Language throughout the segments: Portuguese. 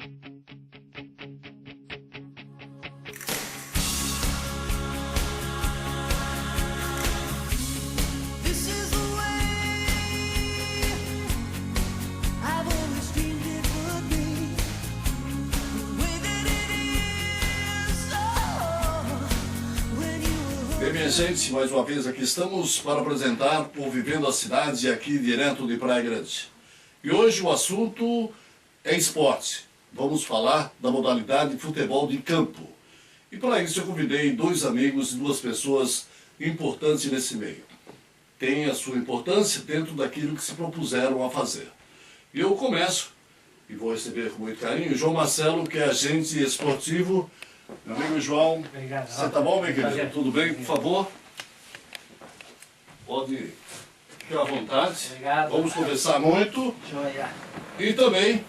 Bem, minha gente, mais uma vez aqui estamos para apresentar o Vivendo a Cidade aqui direto de Praia Grande. E hoje o assunto é esporte. Vamos falar da modalidade futebol de campo. E para isso eu convidei dois amigos e duas pessoas importantes nesse meio. Tem a sua importância dentro daquilo que se propuseram a fazer. E eu começo, e vou receber com muito carinho, o João Marcelo, que é agente esportivo. Meu amigo João, obrigado. Você tá bom, meu querido? Tudo bem? Por favor, pode ficar à vontade. Obrigado. Vamos conversar muito. Joia. E também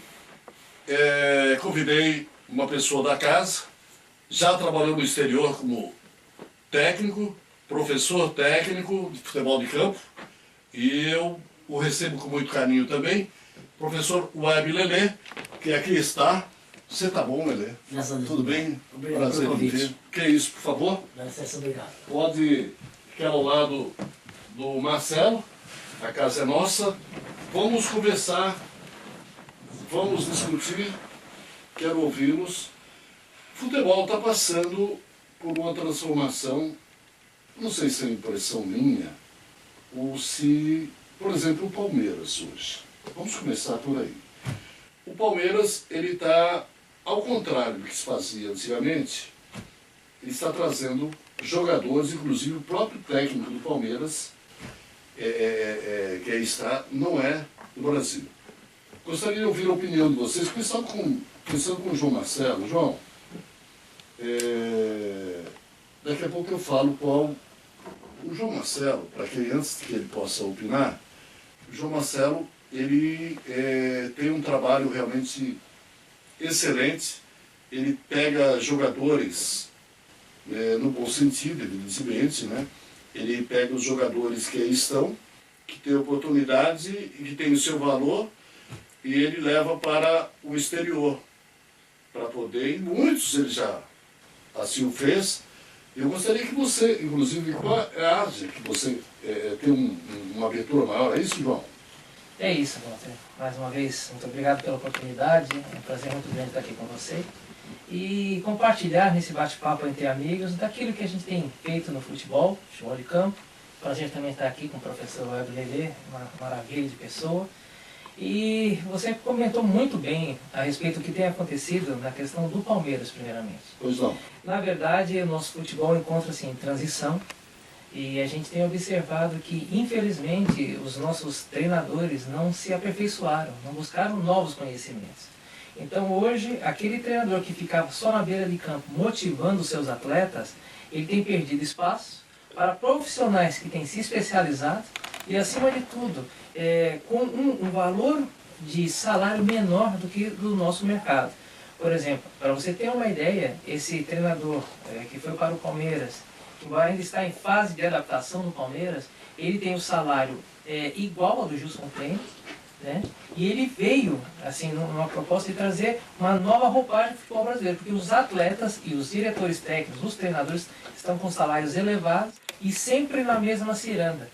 convidei uma pessoa da casa, já trabalhou no exterior como técnico, professor técnico de futebol de campo, e eu o recebo com muito carinho também, professor Web Lelê, que aqui está. Você tá bom, Lelê? Graças a Deus. Tudo bem? Obrigado Prazer pelo em convite. ver. Que é isso, por favor? Dá licença, obrigado. Pode ficar ao lado do Marcelo, a casa é nossa. Vamos conversar, vamos discutir, quero ouvi-los. O futebol está passando por uma transformação, não sei se é impressão minha, ou se, por exemplo, o Palmeiras hoje. Vamos começar por aí. O Palmeiras, ele está, ao contrário do que se fazia antigamente, ele está trazendo jogadores, inclusive o próprio técnico do Palmeiras, que aí está, não é do Brasil. Gostaria de ouvir a opinião de vocês, pensando com o João Marcelo. João, daqui a pouco eu falo qual... O João Marcelo, para que antes que ele possa opinar, o João Marcelo, ele tem um trabalho realmente excelente. Ele pega jogadores, no bom sentido, evidentemente, né? Ele pega os jogadores que aí estão, que têm oportunidade e que têm o seu valor, e ele leva para o exterior, para poder, e muitos ele já assim o fez. Eu gostaria que você, inclusive, qual é a área que você tem uma abertura maior, é isso, João? É isso, Walter. Mais uma vez, muito obrigado pela oportunidade. É um prazer muito grande estar aqui com você. E compartilhar nesse bate-papo entre amigos daquilo que a gente tem feito no futebol, futebol de campo. Prazer também estar aqui com o professor Web Lelê, uma maravilha de pessoa. E você comentou muito bem a respeito do que tem acontecido na questão do Palmeiras, primeiramente. Pois não. Na verdade, o nosso futebol encontra-se em transição. E a gente tem observado que, infelizmente, os nossos treinadores não se aperfeiçoaram, não buscaram novos conhecimentos. Então, hoje, aquele treinador que ficava só na beira de campo motivando os seus atletas, ele tem perdido espaço para profissionais que têm se especializado e, acima de tudo, com um valor de salário menor do que do nosso mercado. Por exemplo, para você ter uma ideia, esse treinador que foi para o Palmeiras, embora ainda está em fase de adaptação no Palmeiras, ele tem o salário igual ao do Gilson Klein, né? E ele veio, assim, numa proposta de trazer uma nova roupagem do futebol brasileiro, porque os atletas e os diretores técnicos, os treinadores, estão com salários elevados e sempre na mesma ciranda.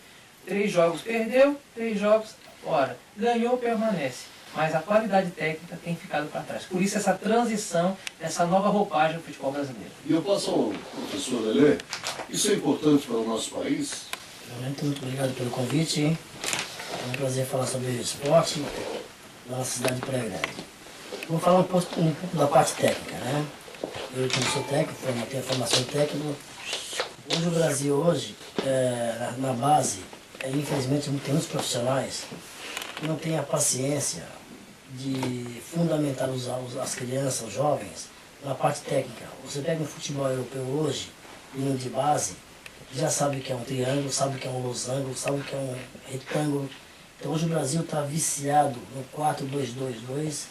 3 jogos perdeu, 3 jogos, ora, ganhou, permanece. Mas a qualidade técnica tem ficado para trás. Por isso essa transição, essa nova roupagem do futebol brasileiro. E eu passo ao professor Lelê, isso é importante para o nosso país? Muito obrigado pelo convite. É um prazer falar sobre esporte na nossa cidade de Praia Grande. Vou falar um pouco da parte técnica, né? Eu, como sou técnico, tenho a formação técnica. Hoje o Brasil, na base, infelizmente tem muitos profissionais que não têm a paciência de fundamentar as crianças, os jovens, na parte técnica. Você pega um futebol europeu hoje, menino de base, já sabe o que é um triângulo, sabe o que é um losango, sabe o que é um retângulo. Então hoje o Brasil está viciado no 4-2-2-2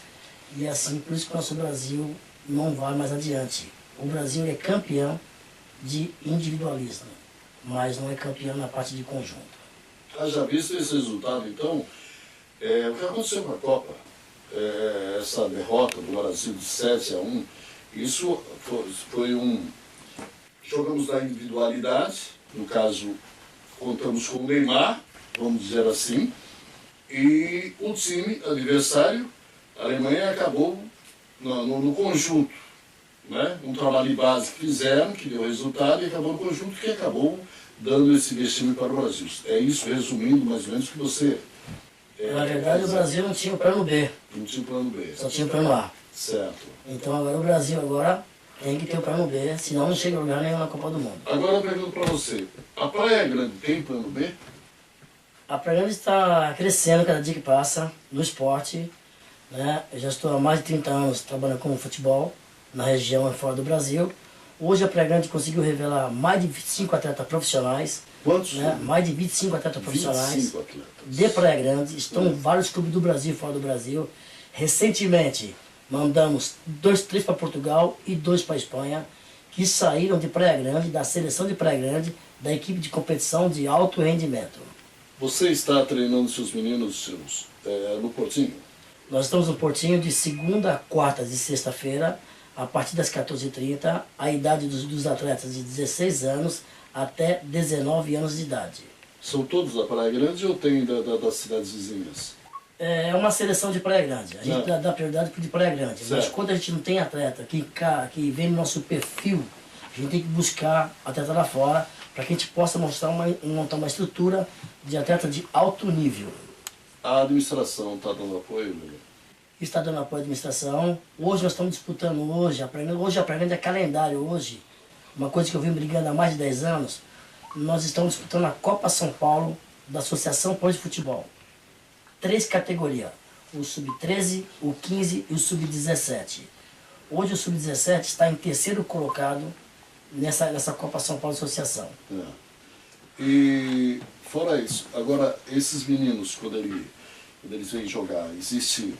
e assim, por isso que o nosso Brasil não vai mais adiante. O Brasil é campeão de individualismo, mas não é campeão na parte de conjunto. Já visto esse resultado, então, o que aconteceu com a Copa? essa derrota do Brasil de 7-1, isso foi jogamos na individualidade, no caso, contamos com o Neymar, vamos dizer assim, e o time adversário, a Alemanha, acabou no conjunto, né? Um trabalho de base que fizeram, que deu resultado, e acabou no conjunto, que acabou dando esse investimento para o Brasil. É isso, resumindo mais ou menos, que você... Na verdade, o Brasil não tinha o plano B. Não tinha o plano B. Só tinha o plano A. Certo. Então agora o Brasil tem que ter o plano B, senão não chega a lugar nenhum na Copa do Mundo. Agora eu pergunto para você, a Praia Grande tem plano B? A Praia Grande está crescendo cada dia que passa no esporte, né? Eu já estou há mais de 30 anos trabalhando com futebol na região e fora do Brasil. Hoje a Praia Grande conseguiu revelar mais de 25 atletas profissionais. Quantos? Né? Mais de 25 atletas profissionais 25 atletas. de Praia Grande. Estão em vários clubes do Brasil e fora do Brasil. Recentemente mandamos 3 para Portugal e 2 para Espanha, que saíram de Praia Grande, da seleção de Praia Grande, da equipe de competição de alto rendimento. Você está treinando seus meninos no Portinho? Nós estamos no Portinho de segunda, quarta e sexta-feira, a partir das 14h30, a idade dos atletas de 16 anos até 19 anos de idade. São todos da Praia Grande ou tem das cidades vizinhas? É uma seleção de Praia Grande. A gente dá prioridade para de Praia Grande. Certo. Mas quando a gente não tem atleta que vem no nosso perfil, a gente tem que buscar atleta lá fora para que a gente possa montar uma estrutura de atleta de alto nível. A administração está dando apoio, Lula? Está dando apoio à administração. Hoje nós estamos disputando, hoje a Praia Grande é calendário hoje. Uma coisa que eu venho brigando há mais de 10 anos, nós estamos disputando a Copa São Paulo da Associação Paulista de Futebol. 3 categorias, o Sub-13, o 15 e o Sub-17. Hoje o Sub-17 está em 3º colocado nessa Copa São Paulo Associação. É. E fora isso, agora esses meninos, quando eles vêm jogar, existe...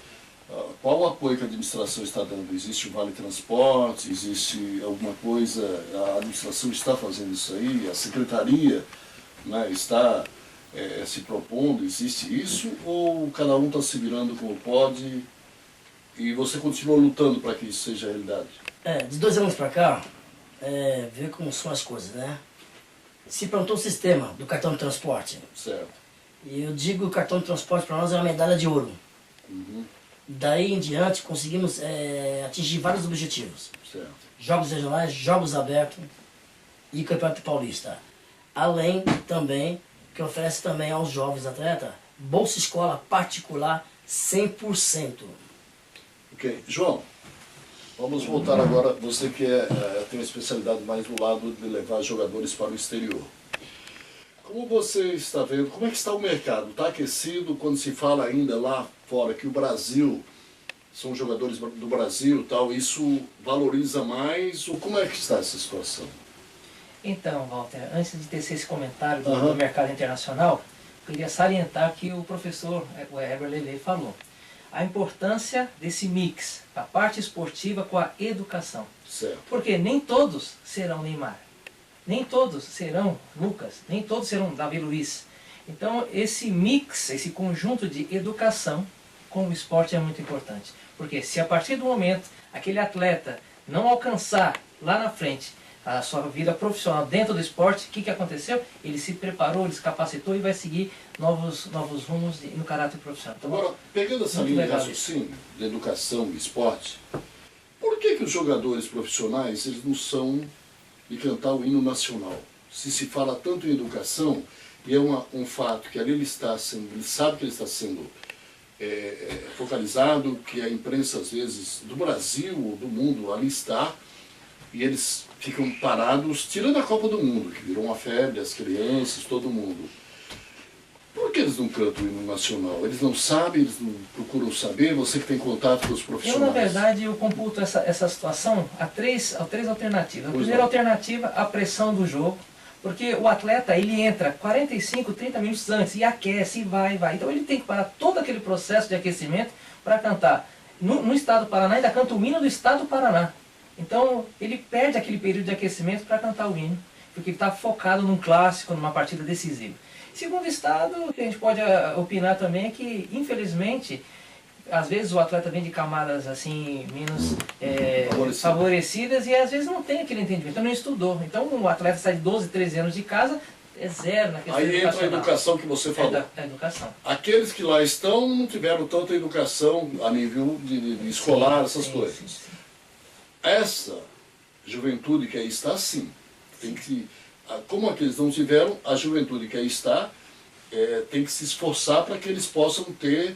Qual o apoio que a administração está dando? Existe o Vale Transporte? Existe alguma coisa? A administração está fazendo isso aí? A secretaria, né, está se propondo? Existe isso? Ou cada um está se virando como pode e você continua lutando para que isso seja realidade? De 2 anos para cá, vê como são as coisas, né? Se implantou o sistema do cartão de transporte. Certo. E eu digo que o cartão de transporte para nós é uma medalha de ouro. Uhum. Daí em diante conseguimos atingir vários objetivos. Certo. Jogos regionais, jogos abertos e Campeonato Paulista. Além também que oferece também aos jovens atletas bolsa escola particular 100%. Ok. João, vamos voltar agora. Você que tem uma especialidade mais do lado de levar jogadores para o exterior. Como você está vendo, como é que está o mercado? Está aquecido quando se fala ainda lá fora que o Brasil, são jogadores do Brasil e tal, isso valoriza mais? Ou como é que está essa situação? Então, Walter, antes de tecer esse comentário do mercado internacional, eu queria salientar que o professor Heber Levy falou. A importância desse mix, a parte esportiva com a educação. Certo. Porque nem todos serão Neymar. Nem todos serão Lucas, nem todos serão Davi Luiz. Então esse mix, esse conjunto de educação com o esporte é muito importante. Porque se a partir do momento aquele atleta não alcançar lá na frente a sua vida profissional dentro do esporte, o que aconteceu? Ele se preparou, ele se capacitou e vai seguir novos rumos no caráter profissional. Então, agora, pegando essa linha de raciocínio de educação e esporte, por que os jogadores profissionais eles não são de cantar o hino nacional? Se fala tanto em educação, e é um fato que ali ele sabe que ele está sendo focalizado, que a imprensa às vezes do Brasil ou do mundo ali está, e eles ficam parados, tirando a Copa do Mundo, que virou uma febre, as crianças, todo mundo. Por que eles não cantam o hino nacional? Eles não sabem, eles não procuram saber? Você que tem contato com os profissionais. Na verdade, eu computo essa situação a três alternativas. A primeira alternativa, a pressão do jogo, porque o atleta ele entra 45, 30 minutos antes e aquece e vai. Então ele tem que parar todo aquele processo de aquecimento para cantar. No estado do Paraná, ainda canta o hino do estado do Paraná. Então ele perde aquele período de aquecimento para cantar o hino, porque ele está focado num clássico, numa partida decisiva. Segundo estado, o que a gente pode opinar também é que, infelizmente, às vezes o atleta vem de camadas assim menos Favorecido. favorecidas e às vezes não tem aquele entendimento, então não estudou. Então o atleta sai de 12, 13 anos de casa, é zero na questão Aí entra a educacional. educação que você falou. A educação. Aqueles que lá estão não tiveram tanta educação a nível de escolar, essas Sim, coisas. sim, sim. Essa juventude que aí está, sim. Tem que, como aqueles não tiveram, a juventude que aí está tem que se esforçar para que eles possam ter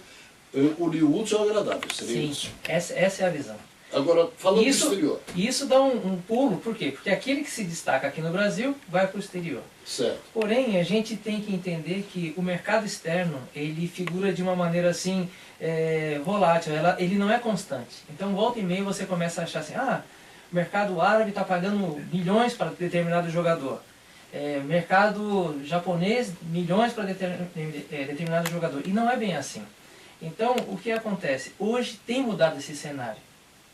unir o útil ao agradável. Seria Sim, isso. essa é a visão. Agora, falando Isso- do exterior. E isso dá um pulo, por quê? Porque aquele que se destaca aqui no Brasil vai para o exterior. Certo. Porém, a gente tem que entender que o mercado externo, ele figura de uma maneira assim, volátil, ele não é constante. Então, volta e meia você começa a achar assim, o mercado árabe está pagando milhões para determinado jogador. Mercado japonês, milhões para determinado jogador. E não é bem assim. Então, o que acontece? Hoje tem mudado esse cenário.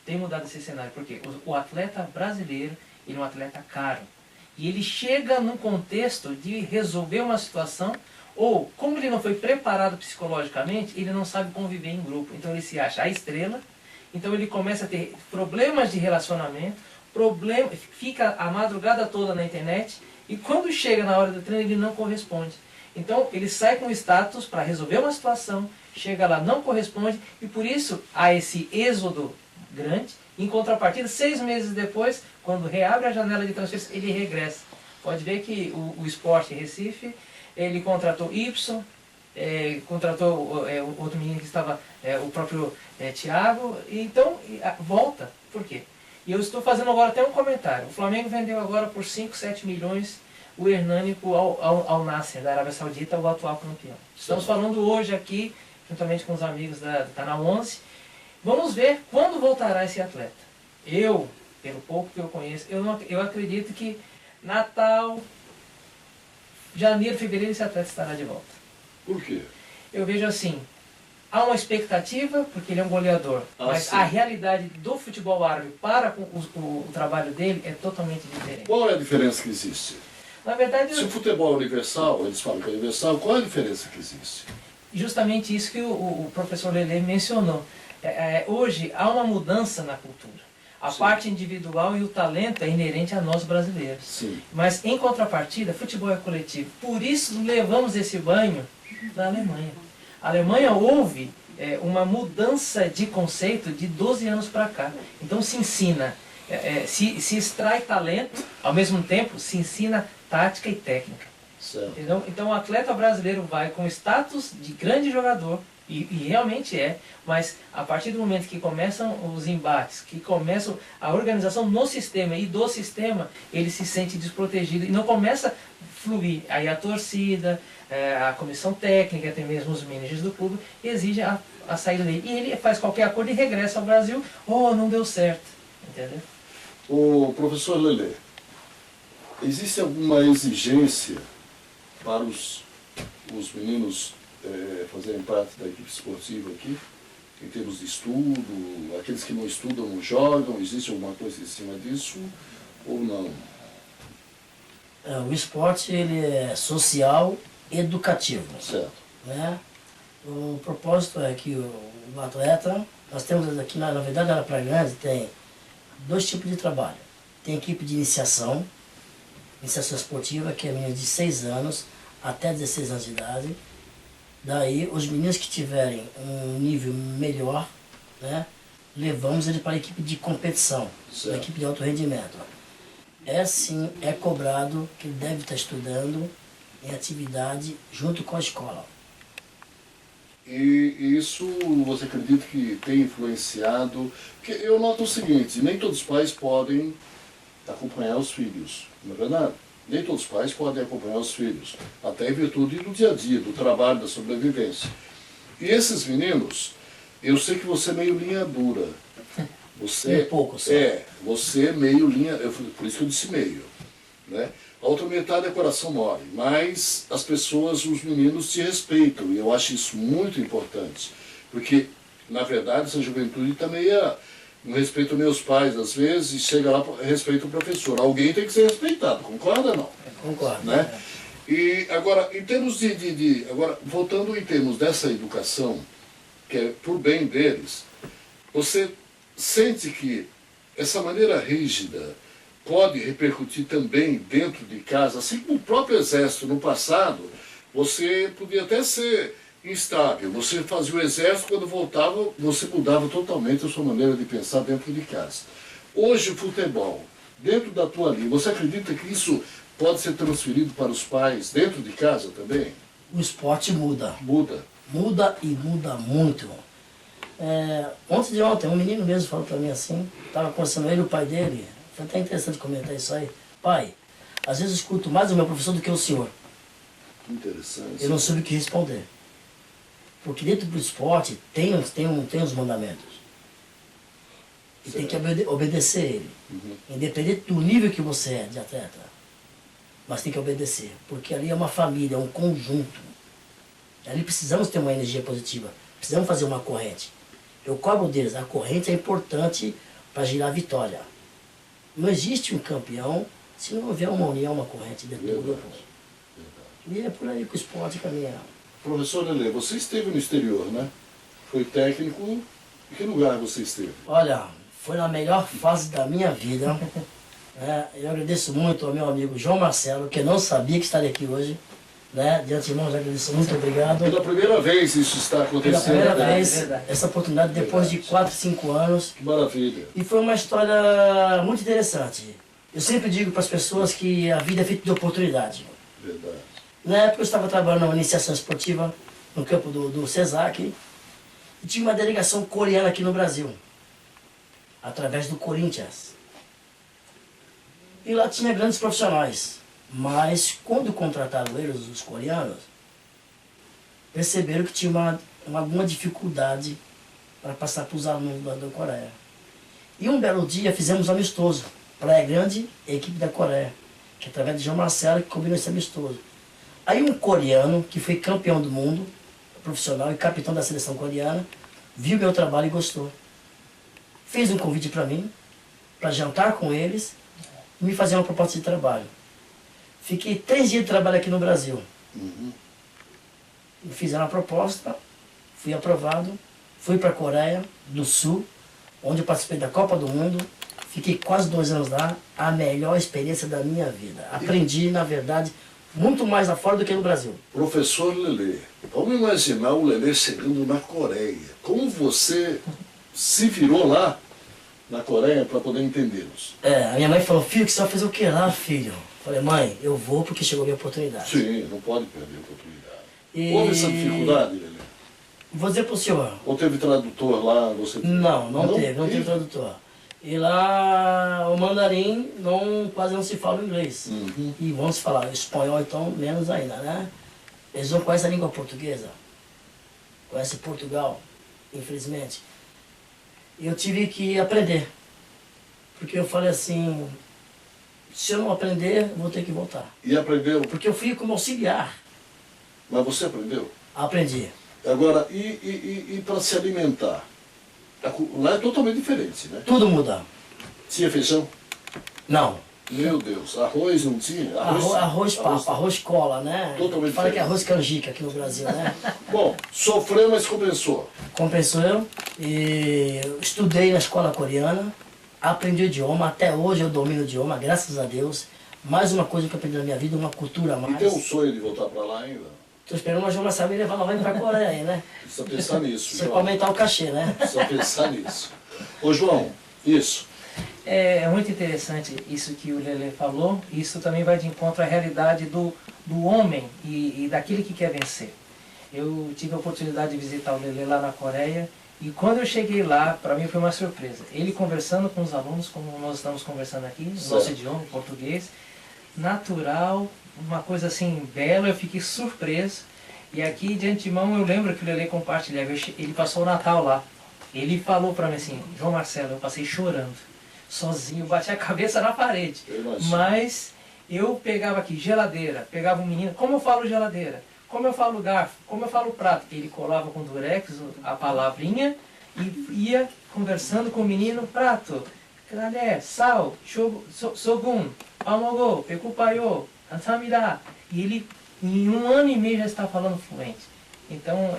Tem mudado esse cenário, porque o atleta brasileiro, ele é um atleta caro. E ele chega num contexto de resolver uma situação, ou como ele não foi preparado psicologicamente, ele não sabe conviver em grupo. Então ele se acha a estrela, então ele começa a ter problemas de relacionamento, fica a madrugada toda na internet, e quando chega na hora do treino ele não corresponde. Então ele sai com status para resolver uma situação, chega lá, não corresponde, e por isso há esse êxodo grande. Em contrapartida, 6 meses depois, quando reabre a janela de transferência, ele regressa. Pode ver que o Sport Recife, ele contratou Y, contratou outro menino que estava, o próprio Thiago, e então volta. Por quê? E eu estou fazendo agora até um comentário. O Flamengo vendeu agora por 5, 7 milhões o Hernânico ao Nasser, da Arábia Saudita, o atual campeão. Estamos falando hoje aqui, juntamente com os amigos da Canal 11. Vamos ver quando voltará esse atleta. Eu, pelo pouco que eu conheço, eu acredito que Natal, janeiro, fevereiro, esse atleta estará de volta. Por quê? Eu vejo assim, há uma expectativa, porque ele é um goleador, mas sim. a realidade do futebol árabe para com o trabalho dele é totalmente diferente. Qual é a diferença que existe? Na verdade, Se o futebol é universal, eles falam que é universal, qual é a diferença que existe? justamente isso que o professor Lelê mencionou. Hoje há uma mudança na cultura. A Sim. parte individual e o talento é inerente a nós brasileiros. Sim. Mas em contrapartida, futebol é coletivo. Por isso levamos esse banho da Alemanha. A Alemanha houve uma mudança de conceito de 12 anos para cá. Então se ensina, se extrai talento, ao mesmo tempo se ensina tática e técnica. Certo. Então o atleta brasileiro vai com status de grande jogador, e realmente mas a partir do momento que começam os embates, que começam a organização no sistema e do sistema, ele se sente desprotegido e não começa a fluir. Aí a torcida, a comissão técnica, até mesmo os managers do clube, exigem a saída dele. E ele faz qualquer acordo e regressa ao Brasil, não deu certo. Entendeu? O professor Lelê, existe alguma exigência para os meninos fazerem parte da equipe esportiva aqui, em termos de estudo, aqueles que não estudam não jogam, existe alguma coisa em cima disso ou não? O esporte ele é social e educativo. Certo. Né? O propósito é que o atleta, nós temos aqui, na verdade, na Praia Grande tem 2 tipos de trabalho. Tem equipe de iniciação esportiva, que é menino de 6 anos até 16 anos de idade. Daí, os meninos que tiverem um nível melhor, né, levamos ele para a equipe de competição, Certo. a equipe de alto rendimento. Sim, é cobrado que ele deve estar estudando em atividade junto com a escola. E isso você acredita que tem influenciado? Porque eu noto o seguinte, nem todos os pais podem acompanhar os filhos, não é verdade? Nem todos os pais podem acompanhar os filhos, até em virtude do dia a dia, do trabalho, da sobrevivência. E esses meninos, eu sei que você é meio linha dura. Você pouco só. você é meio linha, por isso que eu disse meio. Né? A outra metade é coração mole, mas as pessoas, os meninos te respeitam, e eu acho isso muito importante, porque, na verdade, essa juventude também não respeita meus pais, às vezes, e chega lá e respeita o professor. Alguém tem que ser respeitado, concorda ou não? Concordo. Né? E agora, em termos agora, voltando em termos dessa educação, que é por bem deles, você sente que essa maneira rígida pode repercutir também dentro de casa, assim como o próprio exército no passado, você podia até ser instável, você fazia o exército, quando voltava, você mudava totalmente a sua maneira de pensar dentro de casa. Hoje o futebol, dentro da tua linha, você acredita que isso pode ser transferido para os pais dentro de casa também? O esporte muda. Muda. Muda e muda muito. Ontem, um menino mesmo falou para mim assim, estava conversando ele e o pai dele, foi até interessante comentar isso aí. Pai, às vezes eu escuto mais o meu professor do que o senhor. Interessante. Eu não soube o que responder. Porque dentro do esporte tem os mandamentos. E tem que obedecer ele. Independente do nível que você é de atleta. Mas tem que obedecer. Porque ali é uma família, é um conjunto. Ali precisamos ter uma energia positiva. Precisamos fazer uma corrente. Eu cobro deles. A corrente é importante para girar a vitória. Não existe um campeão se não houver uma união, uma corrente dentro do grupo. E é por aí que o esporte caminha. Professor Lelê, você esteve no exterior, né? Foi técnico. Em que lugar você esteve? Olha, foi na melhor fase da minha vida. Eu agradeço muito ao meu amigo João Marcelo, que eu não sabia que estaria aqui hoje. De antemão, já agradeço, muito obrigado. Pela primeira vez isso está acontecendo. Pela primeira vez, essa oportunidade, depois de 4, 5 anos. Que maravilha. E foi uma história muito interessante. Eu sempre digo para as pessoas que a vida é feita de oportunidade. Verdade. Na época eu estava trabalhando na iniciação esportiva, no campo do CESAC, e tinha uma delegação coreana aqui no Brasil, através do Corinthians. E lá tinha grandes profissionais, mas quando contrataram eles, os coreanos, perceberam que tinha alguma dificuldade para passar para os alunos da Coreia. E um belo dia fizemos um amistoso, Praia Grande, a equipe da Coreia, que através de João Marcelo que combinou esse amistoso. Aí um coreano, que foi campeão do mundo, profissional e capitão da seleção coreana, viu meu trabalho e gostou. Fez um convite para mim, para jantar com eles e me fazer uma proposta de trabalho. Fiquei 3 dias de trabalho aqui no Brasil. Me fizeram a proposta, fui aprovado, fui para a Coreia do Sul, onde eu participei da Copa do Mundo, fiquei quase 2 anos lá, a melhor experiência da minha vida. Aprendi, na verdade, muito mais lá fora do que no Brasil. Professor Lelê, vamos imaginar o Lelê chegando na Coreia. Como você se virou lá na Coreia para poder entendê-los? A minha mãe falou, filho, que você vai fazer o que lá, filho? Falei, mãe, eu vou porque chegou a minha oportunidade. Sim, não pode perder a oportunidade. Houve essa dificuldade, Lelê? Vou dizer para o senhor. Ou teve tradutor lá? Não teve tradutor. E lá o mandarim quase não se fala inglês. E vamos falar espanhol, então menos ainda, né? Eles não conhecem a língua portuguesa. Conhecem Portugal, infelizmente. E eu tive que aprender. Porque eu falei assim, se eu não aprender, eu vou ter que voltar. E aprendeu? Porque eu fui como auxiliar. Mas você aprendeu? Aprendi. Agora, e para se alimentar? Lá é totalmente diferente, né? Tudo muda. Tinha feijão? Não. Meu Deus, arroz não tinha? Arroz papo, arroz cola, né? Totalmente Fala que é diferente. arroz canjica aqui no Brasil, né? Bom, sofreu, mas compensou. Compensou eu e estudei na escola coreana, aprendi o idioma, até hoje eu domino o idioma, graças a Deus. Mais uma coisa que eu aprendi na minha vida, uma cultura a mais. E tem um sonho de voltar para lá ainda? Tô esperando uma João saber levar novamente pra Coreia aí, né? Precisa pensar nisso, Só João. pra aumentar o cachê, né? Precisa pensar nisso. Ô João, isso. É muito interessante isso que o Lelê falou. Isso também vai de encontro à realidade do homem e daquele que quer vencer. Eu tive a oportunidade de visitar o Lelê lá na Coreia e quando eu cheguei lá, para mim foi uma surpresa. Ele conversando com os alunos, como nós estamos conversando aqui, no nosso idioma, português, natural, uma coisa assim bela, eu fiquei surpreso. E aqui de antemão eu lembro que o Lelê compartilhava, ele passou o Natal lá. Ele falou para mim assim, João Marcelo, eu passei chorando, sozinho, bati a cabeça na parede. Mas eu pegava aqui geladeira, pegava um menino, como eu falo geladeira? Como eu falo garfo? Como eu falo prato? Ele colava com durex a palavrinha e ia conversando com o menino, prato, calé, sal, sogun, almogo, pekupayo, ansamida. E ele, em 1 ano e meio, já está falando fluente. Então,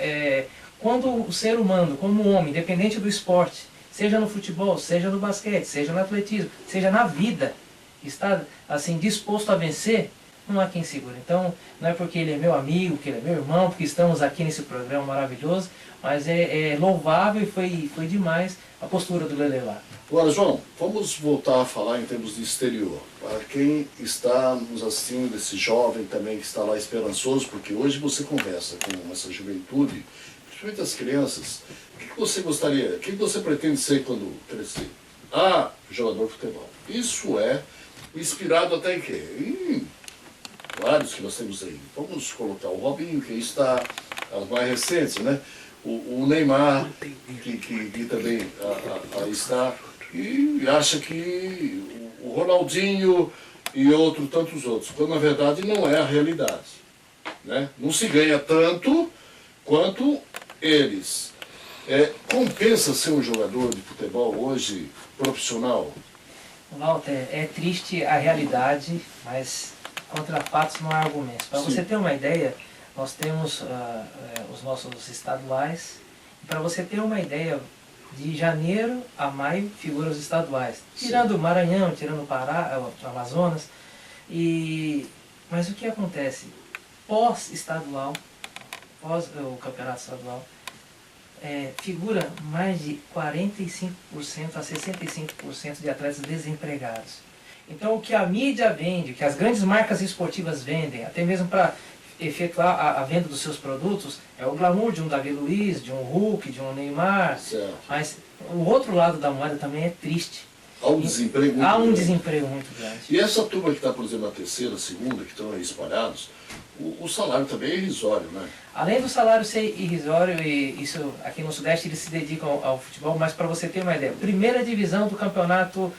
quando o ser humano, como homem, independente do esporte, seja no futebol, seja no basquete, seja no atletismo, seja na vida, está assim disposto a vencer, não há quem segure. Então, não é porque ele é meu amigo, que ele é meu irmão, porque estamos aqui nesse programa maravilhoso, mas é louvável e foi demais a postura do Lele lá. Agora, João, vamos voltar a falar em termos de exterior. Para quem está nos assistindo, esse jovem também que está lá esperançoso, porque hoje você conversa com essa juventude, principalmente as crianças, o que você gostaria, o que você pretende ser quando crescer? Ah, jogador de futebol. Isso é inspirado até em quê? Em vários que nós temos aí. Vamos colocar o Robinho, que está as mais recentes, né? O Neymar, que também está, e acha que o Ronaldinho e tantos outros, quando na verdade não é a realidade. Né? Não se ganha tanto quanto eles. Compensa ser um jogador de futebol hoje profissional? Walter, é triste a realidade, mas contra fatos não há argumentos. Para você ter uma ideia, nós temos os nossos estaduais, e para você ter uma ideia, de janeiro a maio figuram os estaduais, tirando o Maranhão, tirando o Pará, o Amazonas, mas o que acontece? Pós-estadual, pós o campeonato estadual, figura mais de 45% a 65% de atletas desempregados. Então o que a mídia vende, o que as grandes marcas esportivas vendem, até mesmo para efetuar a venda dos seus produtos, é o glamour de um Davi Luiz, de um Hulk, de um Neymar. Certo. Mas o outro lado da moeda também é triste. Há um desemprego muito grande. Há um grande. Desemprego muito grande. E essa turma que está, por exemplo, na terceira, segunda, que estão aí espalhados, o salário também é irrisório, né? Além do salário ser irrisório, e isso aqui no Sudeste eles se dedicam ao futebol, mas para você ter uma ideia, primeira divisão do campeonato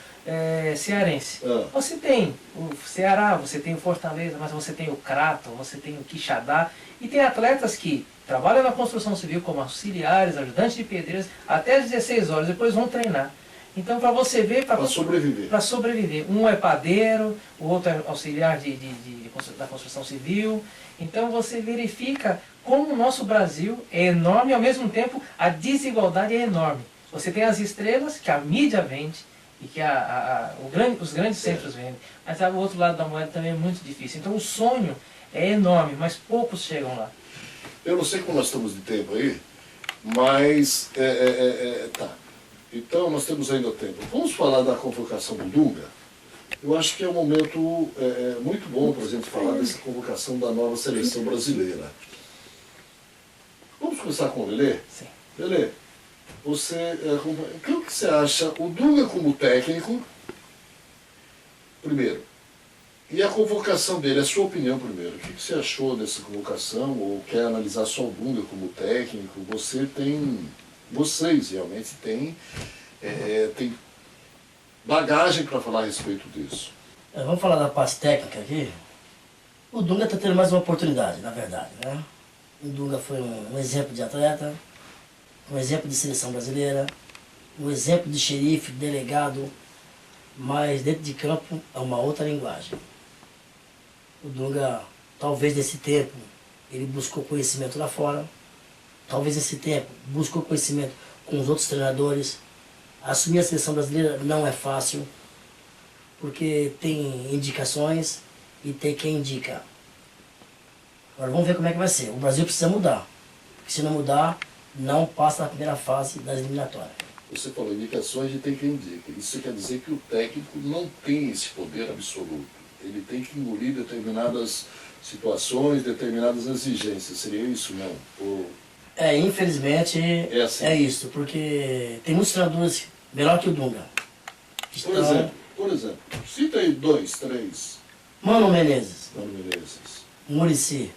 cearense. Você tem o Ceará, você tem o Fortaleza, mas você tem o Crato, você tem o Quixadá, e tem atletas que trabalham na construção civil como auxiliares, ajudantes de pedreiros, até às 16 horas, depois vão treinar. Então, para você ver... Para sobreviver. Para sobreviver. Um é padeiro, o outro é auxiliar da construção civil. Então, você verifica como o nosso Brasil é enorme e, ao mesmo tempo, a desigualdade é enorme. Você tem as estrelas que a mídia vende e que os grandes centros vendem. Mas o outro lado da moeda também é muito difícil. Então, o sonho é enorme, mas poucos chegam lá. Eu não sei como nós estamos de tempo aí, mas... tá. Então, nós temos ainda tempo. Vamos falar da convocação do Dunga? Eu acho que é um momento muito bom para a gente falar dessa convocação da nova seleção brasileira. Vamos começar com o Lelê? Sim. Lelê, o que você acha? O Dunga como técnico, primeiro, e a convocação dele, a sua opinião primeiro. O que você achou dessa convocação? Ou quer analisar só o Dunga como técnico? Vocês realmente têm bagagem para falar a respeito disso. Vamos falar da parte técnica aqui. O Dunga está tendo mais uma oportunidade, na verdade. Né? O Dunga foi um exemplo de atleta, um exemplo de seleção brasileira, um exemplo de xerife, delegado, mas dentro de campo é uma outra linguagem. O Dunga, talvez nesse tempo, ele buscou conhecimento lá fora. Talvez esse tempo buscou conhecimento com os outros treinadores. Assumir a seleção brasileira não é fácil, porque tem indicações e tem quem indica. Agora vamos ver como é que vai ser. O Brasil precisa mudar, porque se não mudar, não passa na primeira fase das eliminatórias. Você falou indicações e tem quem indica. Isso quer dizer que o técnico não tem esse poder absoluto. Ele tem que engolir determinadas situações, determinadas exigências. Seria isso, não? Infelizmente é isso, porque tem muitos treinadores melhor que o Dunga. Por exemplo, cita aí 2, 3. Mano Menezes. Muricy.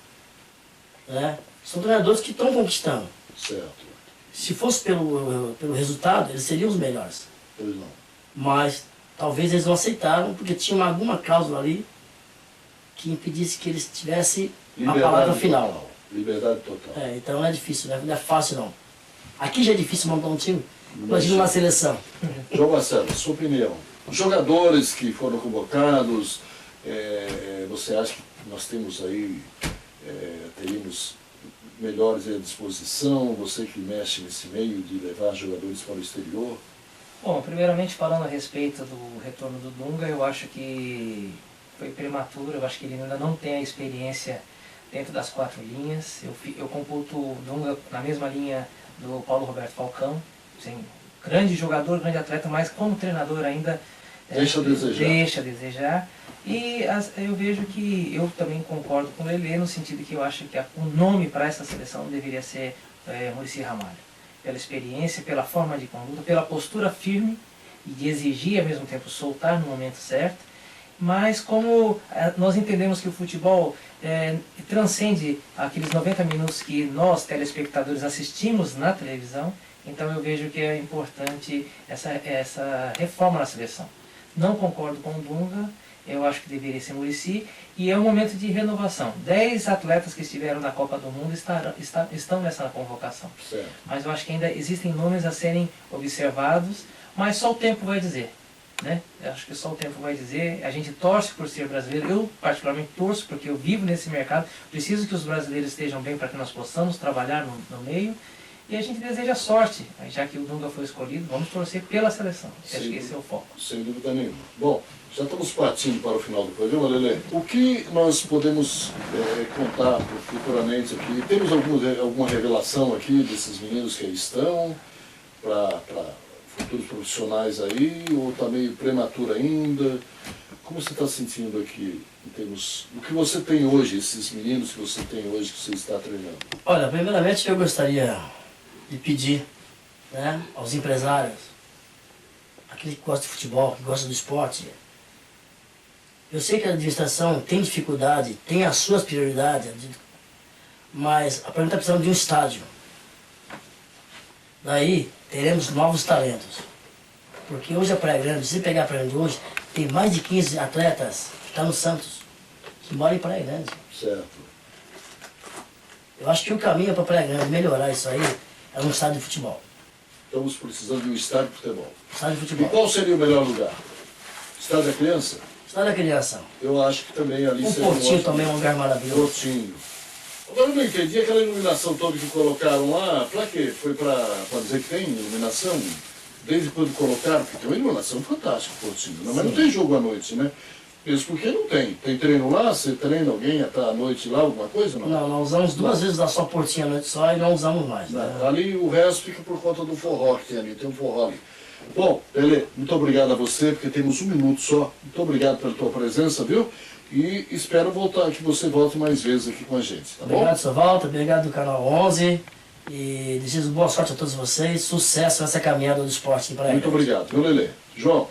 Né? São treinadores que estão conquistando. Certo. Se fosse pelo resultado, eles seriam os melhores. Pois não. Mas talvez eles não aceitaram, porque tinha alguma cláusula ali que impedisse que eles tivessem a palavra final. Liberdade total. Então não é difícil, não é fácil não. Aqui já é difícil montar um time, imagina uma seleção. João Marcelo, sua opinião. Os jogadores que foram convocados, você acha que nós temos aí, teríamos melhores à disposição, você que mexe nesse meio de levar jogadores para o exterior? Bom, primeiramente falando a respeito do retorno do Dunga, eu acho que foi prematuro, eu acho que ele ainda não tem a experiência dentro das 4 linhas. Eu computo o Dunga na mesma linha do Paulo Roberto Falcão, assim, grande jogador, grande atleta, mas como treinador ainda deixa a desejar. Deixa a desejar. E eu vejo que eu também concordo com o Lelê no sentido que eu acho que o nome para essa seleção deveria ser Muricy Ramalho. Pela experiência, pela forma de conduta, pela postura firme e de exigir ao mesmo tempo soltar no momento certo. Mas como nós entendemos que o futebol transcende aqueles 90 minutos que nós, telespectadores, assistimos na televisão, então eu vejo que é importante essa reforma na seleção. Não concordo com o Dunga, eu acho que deveria ser Muricy, e é um momento de renovação. 10 atletas que estiveram na Copa do Mundo estão nessa convocação. Certo. Mas eu acho que ainda existem nomes a serem observados, mas só o tempo vai dizer. Né? Eu acho que só o tempo vai dizer. A gente torce por ser brasileiro, eu particularmente torço porque eu vivo nesse mercado, preciso que os brasileiros estejam bem para que nós possamos trabalhar no meio, e a gente deseja sorte, já que o Dunga foi escolhido, vamos torcer pela seleção. Acho que esse é o foco. Sem dúvida nenhuma. Bom, já estamos partindo para o final do programa, Lelê. O que nós podemos contar futuramente aqui? Temos alguma revelação aqui desses meninos que aí estão para futuros profissionais aí, ou está meio prematuro ainda? Como você está sentindo aqui, em termos do que você tem hoje, esses meninos que você tem hoje, que você está treinando? Olha, primeiramente eu gostaria de pedir, né, aos empresários, aqueles que gostam de futebol, que gostam do esporte. Eu sei que a administração tem dificuldade, tem as suas prioridades, mas a pergunta está precisando de um estádio. Daí teremos novos talentos. Porque hoje a Praia Grande, se pegar a Praia Grande hoje, tem mais de 15 atletas que estão no Santos, que moram em Praia Grande. Certo. Eu acho que o caminho para a Praia Grande melhorar isso aí é um estádio de futebol. Estamos precisando de um estádio de futebol. Estádio de E futebol. qual seria o melhor lugar? Estádio da Criança? Estádio da Criança. Eu acho que também ali Um seria Portinho ótimo. também é um lugar maravilhoso. Portinho. Agora eu não entendi aquela iluminação toda que colocaram lá. Pra quê? Foi pra dizer que tem iluminação? Desde quando colocaram, porque tem uma iluminação fantástica, Portinho. Né? Mas não tem jogo à noite, né? Mesmo porque não tem. Tem treino lá? Você treina alguém até à noite lá, alguma coisa? Não, Não, nós usamos 2 vezes lá só Portinho à noite só e não usamos mais. Né? Ali o resto fica por conta do forró que tem ali. Tem um forró ali. Bom, Lelê, muito obrigado a você, porque temos 1 minuto só. Muito obrigado pela tua presença, viu? E espero que você volte mais vezes aqui com a gente, tá bom? Obrigado, sua volta, obrigado do Canal 11 e desejo boa sorte a todos vocês, sucesso nessa caminhada do esporte em Praia Muito Grande. obrigado, viu, Lelê? João,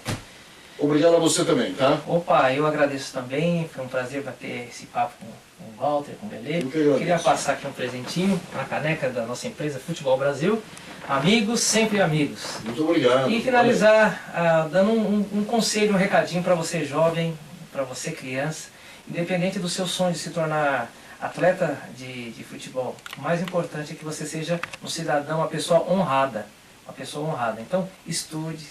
obrigado a você também, tá? Opa, eu agradeço também, foi um prazer bater esse papo com o Walter, com o Lelê. Eu que agradeço. Queria passar aqui um presentinho, uma caneca da nossa empresa Futebol Brasil. Amigos, sempre amigos. Muito obrigado. E finalizar dando um conselho, um recadinho para você jovem, para você criança, independente do seu sonho de se tornar atleta de futebol, o mais importante é que você seja um cidadão, uma pessoa honrada. Uma pessoa honrada. Então, estude,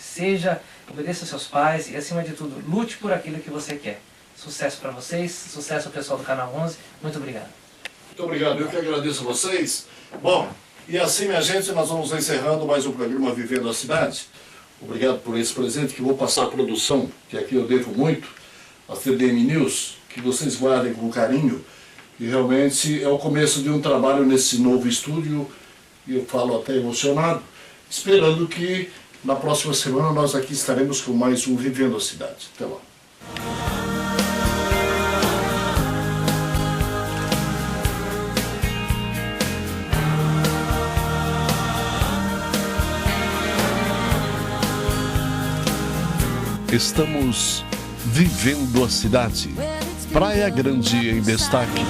obedeça aos seus pais e, acima de tudo, lute por aquilo que você quer. Sucesso para vocês, sucesso ao pessoal do Canal 11. Muito obrigado. Muito obrigado, eu que agradeço a vocês. Bom, e assim, minha gente, nós vamos encerrando mais um programa Vivendo a Cidade. Obrigado por esse presente que vou passar à produção, que aqui eu devo muito, a TDM News, que vocês guardem com carinho. E realmente é o começo de um trabalho nesse novo estúdio, e eu falo até emocionado, esperando que na próxima semana nós aqui estaremos com mais um Vivendo a Cidade. Até lá. Estamos vivendo a cidade. Praia Grande em destaque.